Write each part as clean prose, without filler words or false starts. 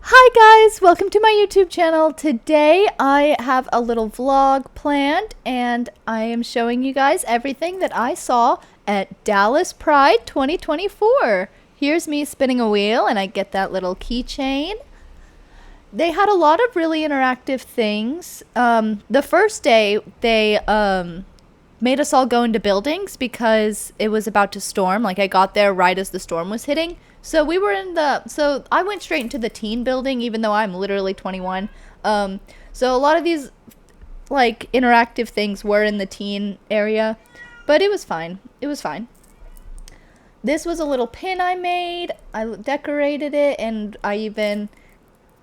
Hi guys, welcome to my YouTube channel. Today I have a little vlog planned and I am showing you guys everything that I saw at Dallas Pride 2024. Here's me spinning a wheel and I get that little keychain. They had a lot of really interactive things. The first day they made us all go into buildings because it was about to storm. Like I got there right as the storm was hitting. So I went straight into the teen building even though I'm literally 21. So a lot of these like interactive things were in the teen area, but it was fine. It was fine. This was a little pin I made. I decorated it and I even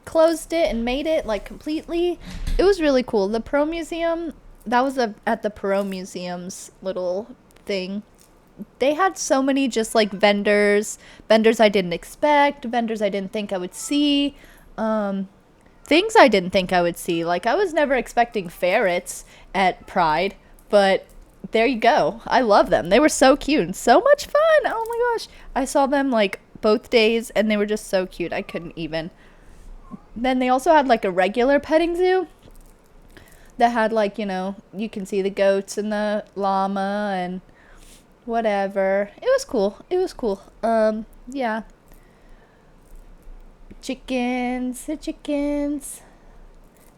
closed it and made it like completely. It was really cool. The Pro Museum, that was at the Pro Museum's little thing. They had so many just like vendors I didn't expect, vendors I didn't think I would see, things I didn't think I would see. Like I was never expecting ferrets at Pride, but there you go. I love them. They were so cute and so much fun. Oh my gosh. I saw them like both days and they were just so cute. I couldn't even. Then they also had like a regular petting zoo that had like, you can see the goats and the llama and whatever. It was cool. It was cool. Yeah. The chickens.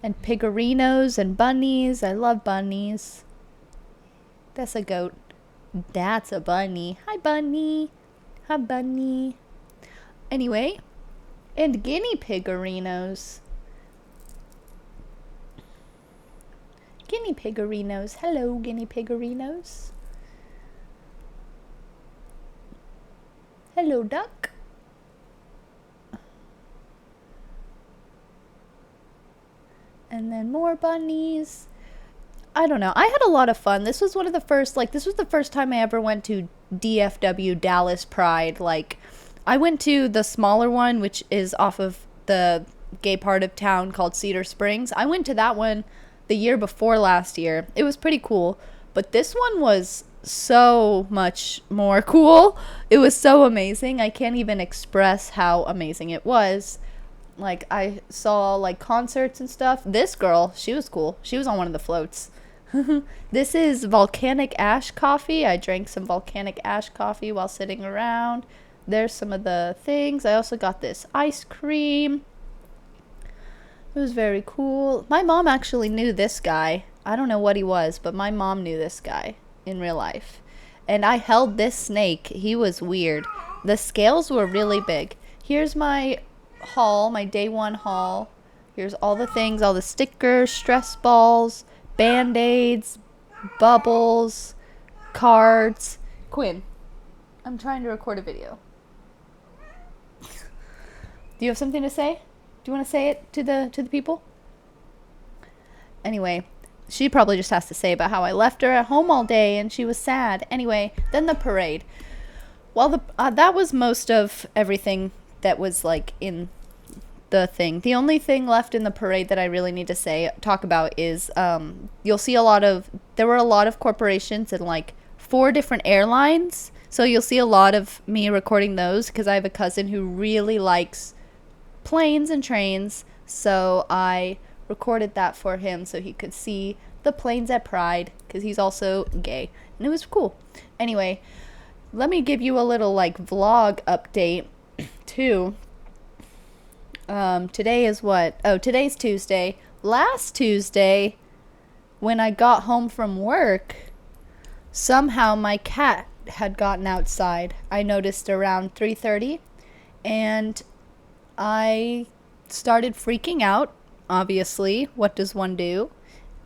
And pigorinos and bunnies. I love bunnies. That's a goat. That's a bunny. Hi, bunny. Hi, bunny. Anyway. And guinea pigorinos. Guinea pigorinos. Hello, guinea pigorinos. Hello, duck. And then more bunnies. I don't know. I had a lot of fun. This was the first time I ever went to DFW Dallas Pride. Like, I went to the smaller one, which is off of the gay part of town called Cedar Springs. I went to that one the year before last year. It was pretty cool. But this one was so much more cool. It was so amazing. I can't even express how amazing it was. Like I saw like concerts and stuff. This girl, she was cool. She was on one of the floats. This is volcanic ash coffee. I drank some volcanic ash coffee while sitting around. There's some of the things. I also got this ice cream. It was very cool. My mom actually knew this guy. I don't know what he was, but my mom knew this guy in real life. And I held this snake. He was weird. The scales were really big. Here's my haul, my day one haul. Here's all the things, all the stickers, stress balls, band-aids, bubbles, cards. Quinn, I'm trying to record a video. Do you have something to say? Do you want to say it to the people? Anyway, she probably just has to say about how I left her at home all day and she was sad. Anyway, then the parade. Well, that was most of everything that was like in the thing. The only thing left in the parade that I really need to talk about is you'll see there were a lot of corporations and like 4 different airlines. So you'll see a lot of me recording those because I have a cousin who really likes planes and trains. So I recorded that for him so he could see the planes at Pride because he's also gay and it was cool. Anyway, let me give you a little like vlog update too. Today is what? Oh, today's Tuesday. Last Tuesday when I got home from work, somehow my cat had gotten outside. I noticed around 3:30 and I started freaking out. Obviously, what does one do?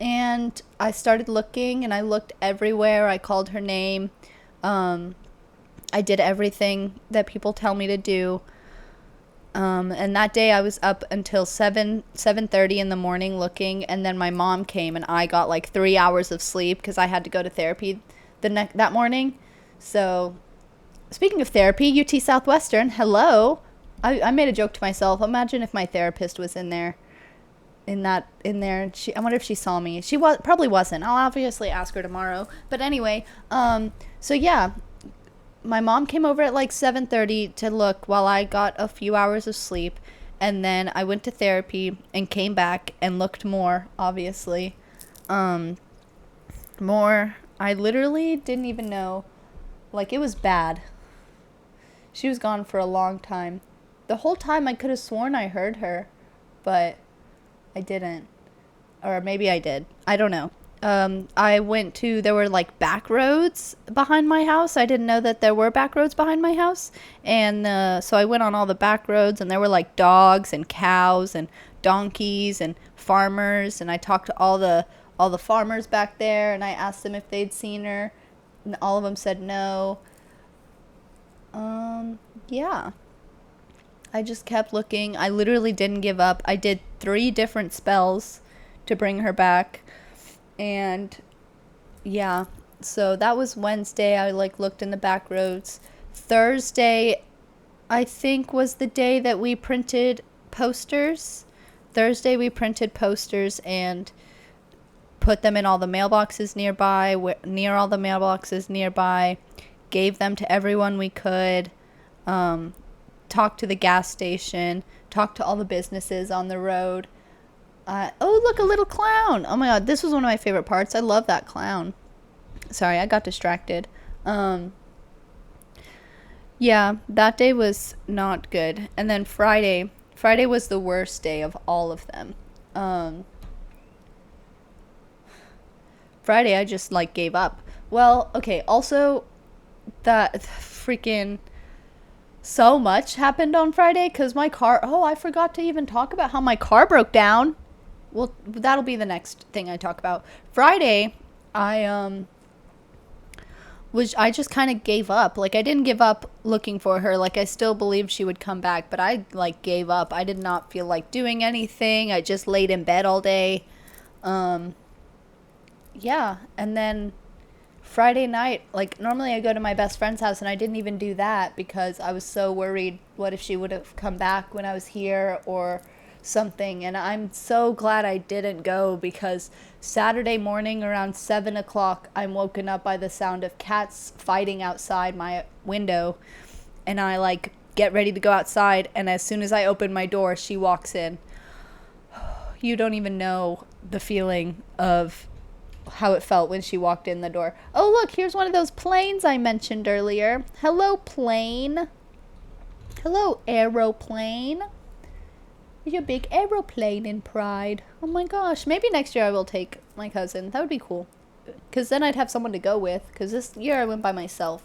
And I started looking and I looked everywhere. I called her name. I did everything that people tell me to do. And that day I was up until 7:30 in the morning looking, and then my mom came and I got like 3 hours of sleep because I had to go to therapy that morning. So speaking of therapy, UT Southwestern, hello. I made a joke to myself. Imagine if my therapist was in there. I wonder if she saw me. She probably wasn't. I'll obviously ask her tomorrow. But anyway, so yeah, my mom came over at like 7:30 to look while I got a few hours of sleep, And then I went to therapy and came back and looked more, obviously. More. I literally didn't even know. Like, it was bad. She was gone for a long time. The whole time I could have sworn I heard her, but I didn't. Or maybe I did. I don't know. There were like back roads behind my house. I didn't know that there were back roads behind my house. And so I went on all the back roads, and there were like dogs and cows and donkeys and farmers. And I talked to all the farmers back there, and I asked them if they'd seen her. And all of them said no. Yeah. I just kept looking. I literally didn't give up. I did 3 different spells to bring her back. And yeah, so that was Wednesday. I like looked in the back roads. Thursday, I think, was the day that we printed posters. Thursday we printed posters and put them in all the mailboxes nearby, near all the mailboxes nearby, gave them to everyone we could, talked to the gas station, talked to all the businesses on the road. Oh, look, a little clown. Oh my god, this was one of my favorite parts. I love that clown. Sorry, I got distracted. Yeah, that day was not good. And then Friday was the worst day of all of them. Friday, I just like gave up. Well, okay, also that freaking so much happened on Friday because my car, I forgot to even talk about how my car broke down. Well, that'll be the next thing I talk about. Friday, I just kind of gave up. Like, I didn't give up looking for her. Like, I still believed she would come back, but I like gave up. I did not feel like doing anything. I just laid in bed all day. Yeah, and then Friday night, like, normally I go to my best friend's house, and I didn't even do that because I was so worried. What if she would have come back when I was here or something? And I'm so glad I didn't go because Saturday morning around 7 o'clock, I'm woken up by the sound of cats fighting outside my window. And I, like, get ready to go outside, and as soon as I open my door, she walks in. You don't even know the feeling of how it felt when she walked in the door. Oh, look, here's one of those planes I mentioned earlier. Hello, plane. Hello, aeroplane. You're a big aeroplane in Pride. Oh my gosh. Maybe next year I will take my cousin. That would be cool. Because then I'd have someone to go with. Because this year I went by myself.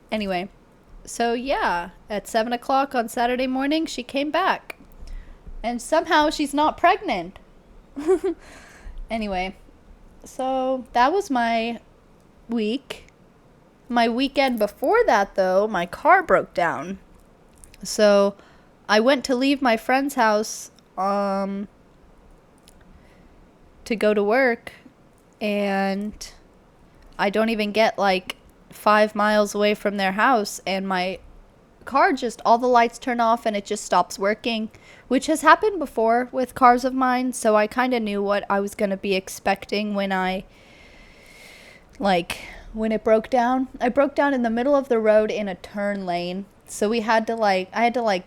Anyway. So yeah. At 7 o'clock on Saturday morning, she came back. And somehow she's not pregnant. Anyway. So that was my week. My weekend before that, though, my car broke down. So I went to leave my friend's house to go to work, and I don't even get like 5 miles away from their house, and my car just, all the lights turn off and it just stops working, which has happened before with cars of mine. So I kind of knew what I was going to be expecting when it broke down. I broke down in the middle of the road in a turn lane. So I had to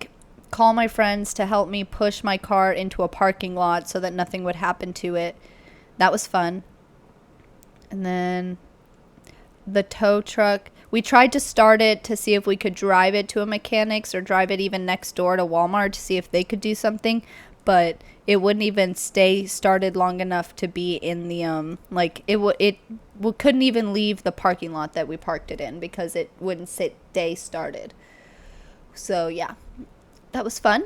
call my friends to help me push my car into a parking lot so that nothing would happen to it. That was fun. And then the tow truck, we tried to start it to see if we could drive it to a mechanic's or drive it even next door to Walmart to see if they could do something, but it wouldn't even stay started long enough to be in the couldn't even leave the parking lot that we parked it in because it wouldn't stay started. So yeah, that was fun.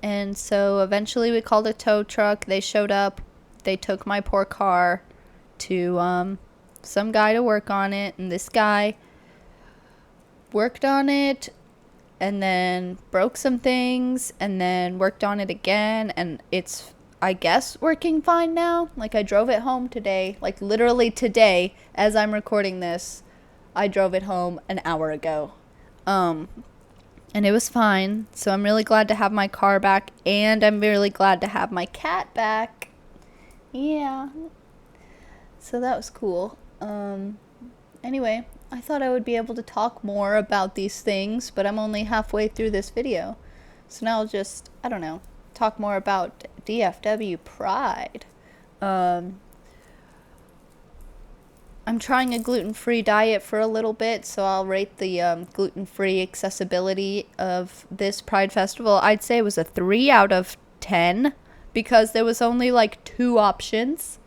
And so eventually we called a tow truck. They showed up. They took my poor car to some guy to work on it, and this guy worked on it and then broke some things and then worked on it again, and it's, I guess, working fine now. Like, I drove it home today, like literally today as I'm recording this. I drove it home an hour ago. And it was fine. So I'm really glad to have my car back, and I'm really glad to have my cat back. Yeah. So that was cool. Anyway, I thought I would be able to talk more about these things, but I'm only halfway through this video. So now I'll just, I don't know, talk more about DFW Pride. I'm trying a gluten-free diet for a little bit, so I'll rate the gluten-free accessibility of this Pride Festival. I'd say it was a 3 out of 10 because there was only like 2 options.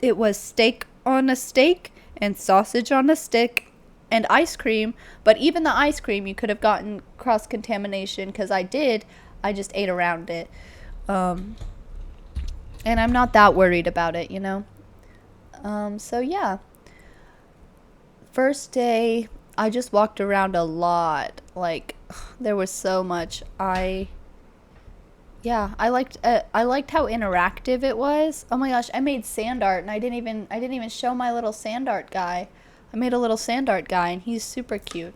It was steak on a steak and sausage on a stick and ice cream, but even the ice cream you could have gotten cross-contamination because I just ate around it. And I'm not that worried about it, you know? So yeah. First day, I just walked around a lot. Like, there was so much. I liked how interactive it was. Oh my gosh, I made sand art and I didn't even show my little sand art guy. I made a little sand art guy and he's super cute.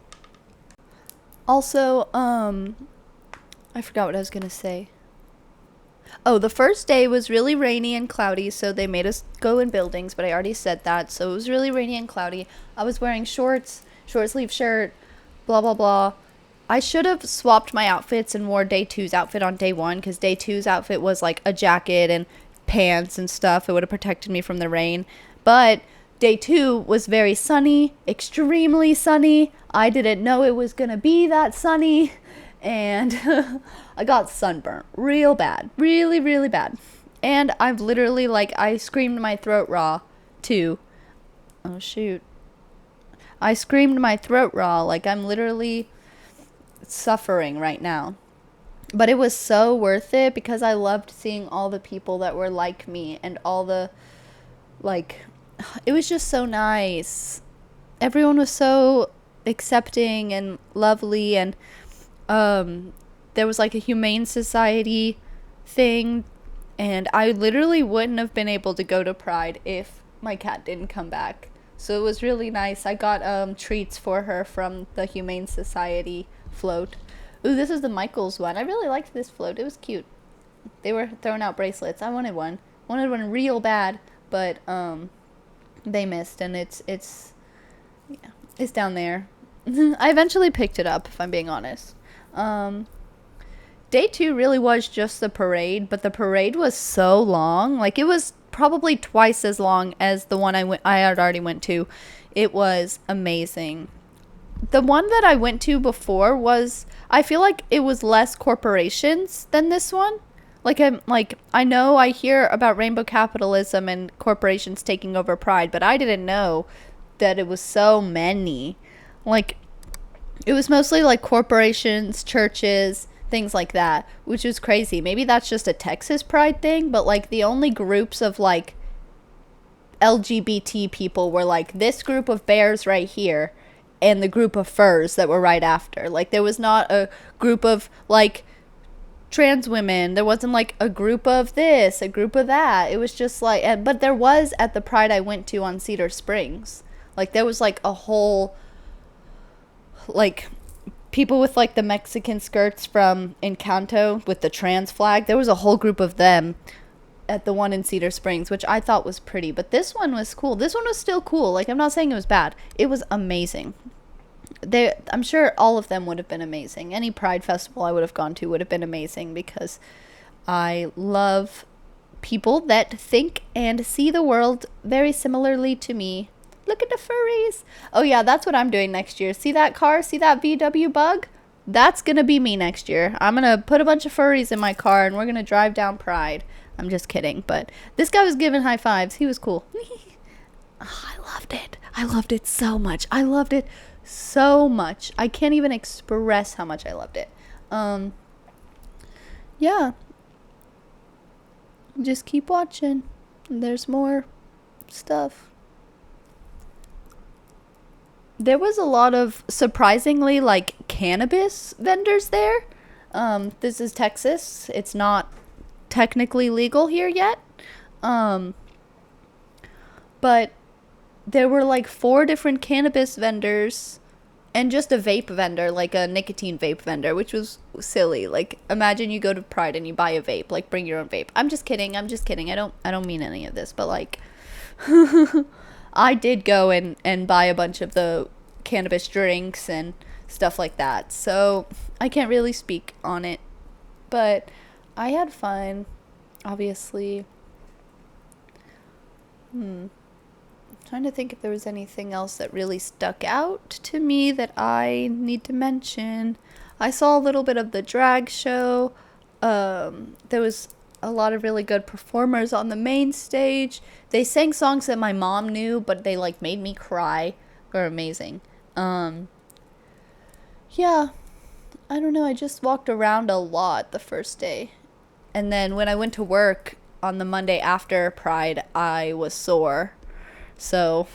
Also, I forgot what I was gonna say. Oh, the first day was really rainy and cloudy, so they made us go in buildings, but I already said that. So it was really rainy and cloudy. I was wearing shorts, short sleeve shirt, blah, blah, blah. I should have swapped my outfits and wore day 2's outfit on day 1, because day 2's outfit was like a jacket and pants and stuff. It would have protected me from the rain. But day 2 was very sunny, extremely sunny. I didn't know it was going to be that sunny. And I got sunburnt real bad, really, really bad. And I've literally, like, I screamed my throat raw too. Oh shoot. I screamed my throat raw, like I'm literally suffering right now. But it was so worth it because I loved seeing all the people that were like me and all the, like, it was just so nice. Everyone was so accepting and lovely, and there was like a humane society thing, and I literally wouldn't have been able to go to Pride if my cat didn't come back. So it was really nice. I got treats for her from the Humane Society float. Ooh, this is the Michaels one. I really liked this float. It was cute. They were throwing out bracelets. I wanted one. Wanted one real bad, but they missed, and it's down there. I eventually picked it up, if I'm being honest. Day 2 really was just the parade, but the parade was so long. Like, it was probably twice as long as the one I had already went to. It was amazing. The one that I went to before was, I feel like it was less corporations than this one. I know I hear about rainbow capitalism and corporations taking over Pride, but I didn't know that it was so many. Like, it was mostly like corporations, churches, things like that, which was crazy. Maybe that's just a Texas Pride thing, but like the only groups of like LGBT people were like this group of bears right here and the group of furs that were right after. Like, there was not a group of like trans women. There wasn't like a group of this, a group of that. It was just like, but there was at the Pride I went to on Cedar Springs. Like, there was like a whole, like, people with like the Mexican skirts from Encanto with the trans flag. There was a whole group of them at the one in Cedar Springs, which I thought was pretty. But this one was cool. This one was still cool. Like, I'm not saying it was bad. It was amazing. I'm sure all of them would have been amazing. Any Pride festival I would have gone to would have been amazing because I love people that think and see the world very similarly to me. Look at the furries. Oh yeah, that's what I'm doing next year. See that car? See that VW Bug? That's gonna be me next year. I'm gonna put a bunch of furries in my car and we're gonna drive down Pride. I'm just kidding, but this guy was giving high fives. He was cool. I loved it. I loved it so much. I loved it so much. I can't even express how much I loved it. Yeah. Just keep watching. There's more stuff. There was a lot of, surprisingly, like, cannabis vendors there. This is Texas. It's not technically legal here yet. But there were, like, 4 different cannabis vendors and just a vape vendor, like a nicotine vape vendor, which was silly. Like, imagine you go to Pride and you buy a vape. Like, bring your own vape. I'm just kidding. I don't mean any of this, but, like... I did go and buy a bunch of the cannabis drinks and stuff like that. So I can't really speak on it. But I had fun, obviously. Trying to think if there was anything else that really stuck out to me that I need to mention. I saw a little bit of the drag show. There was a lot of really good performers on the main stage. They sang songs that my mom knew, but they like made me cry. They were amazing. Yeah, I don't know. I just walked around a lot the first day. And then when I went to work on the Monday after Pride, I was sore. So,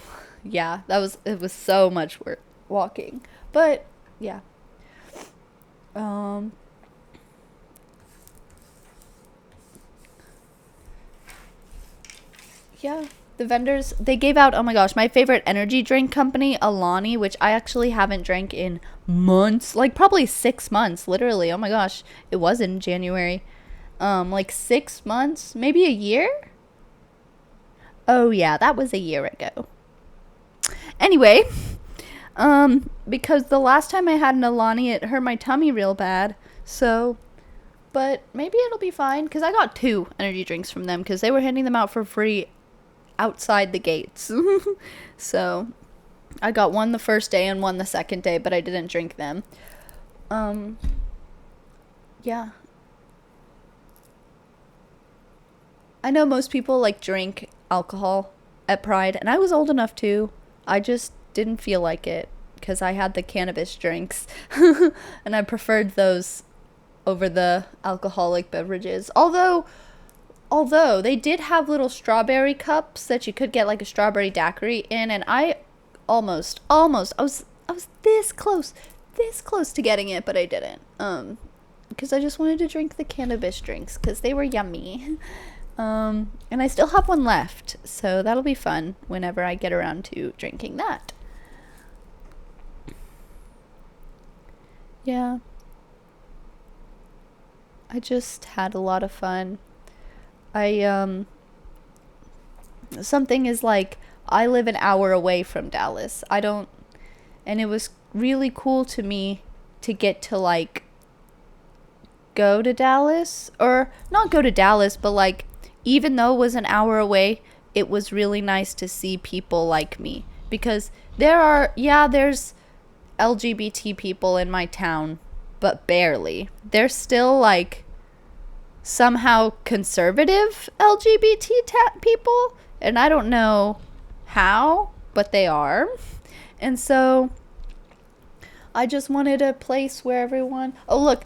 yeah, it was so much work walking. But, yeah. Yeah, the vendors, they gave out, oh my gosh, my favorite energy drink company, Alani, which I actually haven't drank in months, like probably 6 months, literally. Oh my gosh, it was in January. Like 6 months, maybe a year? Oh yeah, that was a year ago. Anyway, because the last time I had an Alani, it hurt my tummy real bad. So, but maybe it'll be fine because I got 2 energy drinks from them because they were handing them out for free outside the gates. So, I got one the first day and one the second day, but I didn't drink them. Yeah. I know most people like drink alcohol at Pride, and I was old enough to. I just didn't feel like it because I had the cannabis drinks and I preferred those over the alcoholic beverages. Although they did have little strawberry cups that you could get like a strawberry daiquiri in, and I almost I was this close to getting it, but I didn't. Because I just wanted to drink the cannabis drinks because they were yummy. And I still have one left, so that'll be fun whenever I get around to drinking that. Yeah. I just had a lot of fun. Something is like, I live an hour away from Dallas. And it was really cool to me to get to like go to Dallas, or not go to Dallas, but like, even though it was an hour away, it was really nice to see people like me. Because there's LGBT people in my town, but barely. They're still like somehow conservative LGBT people, and I don't know how, but they are. And so I just wanted a place where everyone... Oh, look,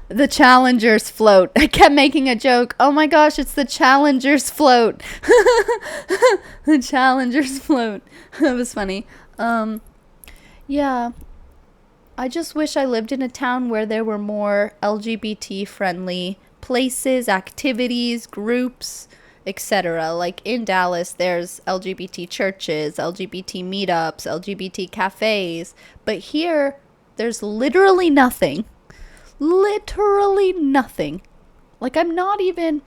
the Challengers float. I kept making a joke. Oh my gosh, it's the Challengers float. The Challengers float. That was funny. Yeah. I just wish I lived in a town where there were more LGBT-friendly places, activities, groups, etc. Like in Dallas, there's LGBT churches, LGBT meetups, LGBT cafes. But here... there's literally nothing. Literally nothing. Like, I'm not even...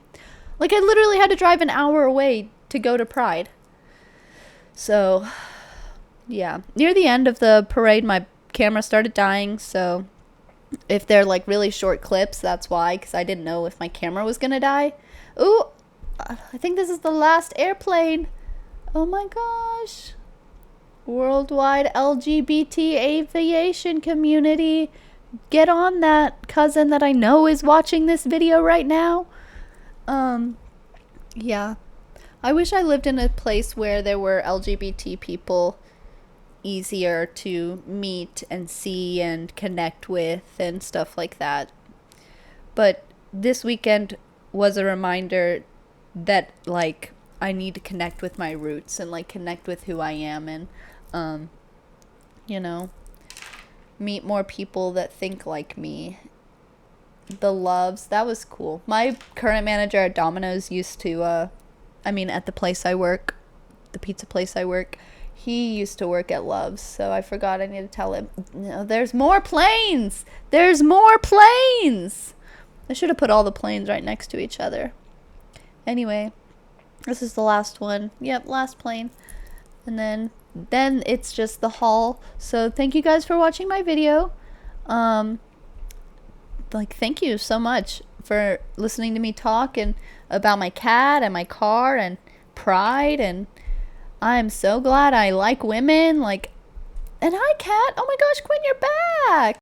Like, I literally had to drive an hour away to go to Pride. So, yeah. Near the end of the parade, my camera started dying, so... if they're, like, really short clips, that's why, because I didn't know if my camera was gonna die. Ooh! I think this is the last airplane. Oh my gosh. Worldwide LGBT aviation community, get on that, cousin that I know is watching this video right now. Yeah, I wish I lived in a place where there were LGBT people easier to meet and see and connect with and stuff like that. But this weekend was a reminder that like I need to connect with my roots and like connect with who I am, and you know, meet more people that think like me. The Loves, that was cool. My current manager at Domino's used to, at the place I work, the pizza place I work, he used to work at Loves, so I forgot I need to tell him. No, there's more planes! There's more planes! I should have put all the planes right next to each other. Anyway, this is the last one. Yep, last plane. and then it's just the haul. So thank you guys for watching my video. Like, thank you so much for listening to me talk and about my cat and my car and Pride, and I'm so glad I like women. Like, and hi, cat. Oh my gosh, Quinn, you're back.